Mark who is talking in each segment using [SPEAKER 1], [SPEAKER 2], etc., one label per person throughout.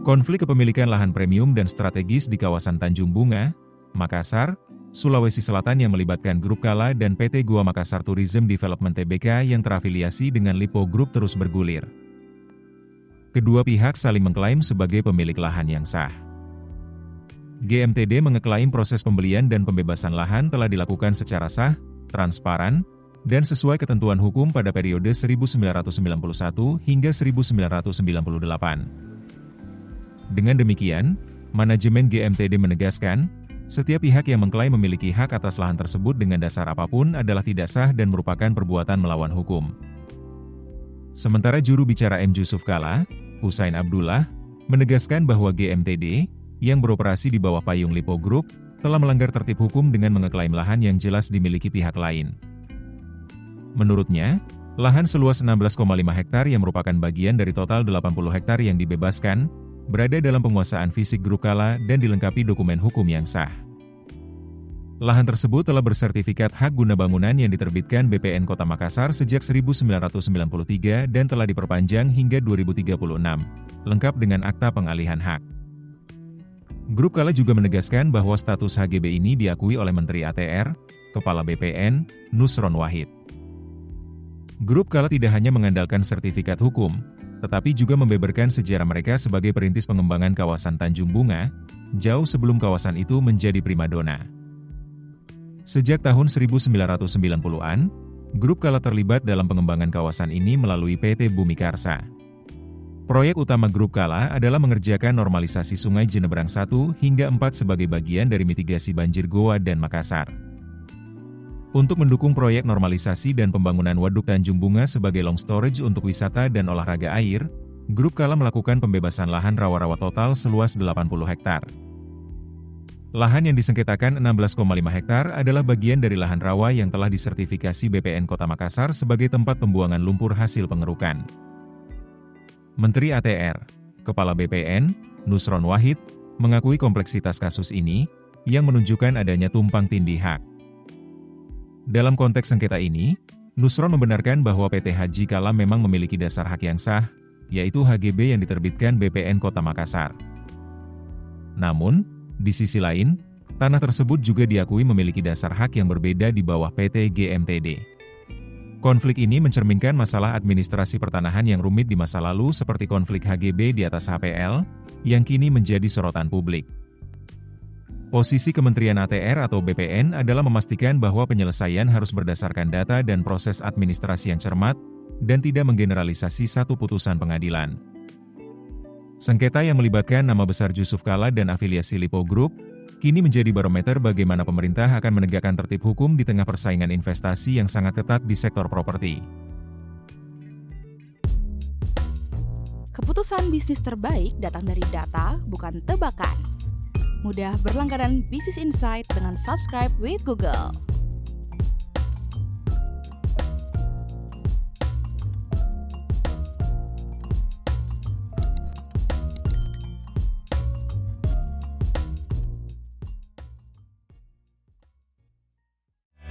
[SPEAKER 1] Konflik kepemilikan lahan premium dan strategis di kawasan Tanjung Bunga, Makassar, Sulawesi Selatan yang melibatkan Grup Kala dan PT Gua Makassar Tourism Development Tbk yang terafiliasi dengan Lipo Group terus bergulir. Kedua pihak saling mengklaim sebagai pemilik lahan yang sah. GMTD mengeklaim proses pembelian dan pembebasan lahan telah dilakukan secara sah, transparan, dan sesuai ketentuan hukum pada periode 1991 hingga 1998. Dengan demikian, manajemen GMTD menegaskan, setiap pihak yang mengklaim memiliki hak atas lahan tersebut dengan dasar apapun adalah tidak sah dan merupakan perbuatan melawan hukum. Sementara juru bicara M. Jusuf Kala, Husain Abdullah, menegaskan bahwa GMTD, yang beroperasi di bawah payung Lipo Group, telah melanggar tertib hukum dengan mengeklaim lahan yang jelas dimiliki pihak lain. Menurutnya, lahan seluas 16,5 hektar yang merupakan bagian dari total 80 hektar yang dibebaskan, berada dalam penguasaan fisik Grup Kala dan dilengkapi dokumen hukum yang sah. Lahan tersebut telah bersertifikat hak guna bangunan yang diterbitkan BPN Kota Makassar sejak 1993 dan telah diperpanjang hingga 2036, lengkap dengan akta pengalihan hak. Grup Kala juga menegaskan bahwa status HGB ini diakui oleh Menteri ATR, Kepala BPN, Nusron Wahid. Grup Kala tidak hanya mengandalkan sertifikat hukum, tetapi juga membeberkan sejarah mereka sebagai perintis pengembangan kawasan Tanjung Bunga, jauh sebelum kawasan itu menjadi primadona. Sejak tahun 1990-an, Grup Kala terlibat dalam pengembangan kawasan ini melalui PT Bumi Karsa. Proyek utama Grup Kala adalah mengerjakan normalisasi Sungai Jenebrang 1 hingga 4 sebagai bagian dari mitigasi banjir Goa dan Makassar. Untuk mendukung proyek normalisasi dan pembangunan Waduk Tanjung Bunga sebagai long storage untuk wisata dan olahraga air, Grup Kala melakukan pembebasan lahan rawa-rawa total seluas 80 hektar. Lahan yang disengketakan 16,5 hektar adalah bagian dari lahan rawa yang telah disertifikasi BPN Kota Makassar sebagai tempat pembuangan lumpur hasil pengerukan. Menteri ATR, Kepala BPN, Nusron Wahid, mengakui kompleksitas kasus ini, yang menunjukkan adanya tumpang tindih hak. Dalam konteks sengketa ini, Nusron membenarkan bahwa PT Haji Kala memang memiliki dasar hak yang sah, yaitu HGB yang diterbitkan BPN Kota Makassar. Namun, di sisi lain, tanah tersebut juga diakui memiliki dasar hak yang berbeda di bawah PT GMTD. Konflik ini mencerminkan masalah administrasi pertanahan yang rumit di masa lalu seperti konflik HGB di atas HPL, yang kini menjadi sorotan publik. Posisi Kementerian ATR atau BPN adalah memastikan bahwa penyelesaian harus berdasarkan data dan proses administrasi yang cermat, dan tidak menggeneralisasi satu putusan pengadilan. Sengketa yang melibatkan nama besar Jusuf Kala dan afiliasi Lipo Group, kini menjadi barometer bagaimana pemerintah akan menegakkan tertib hukum di tengah persaingan investasi yang sangat ketat di sektor properti.
[SPEAKER 2] Keputusan bisnis terbaik datang dari data, bukan tebakan. Mudah berlangganan Business Insight dengan subscribe with Google.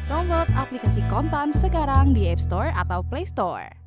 [SPEAKER 2] Download aplikasi Kontan sekarang di App Store atau Play Store.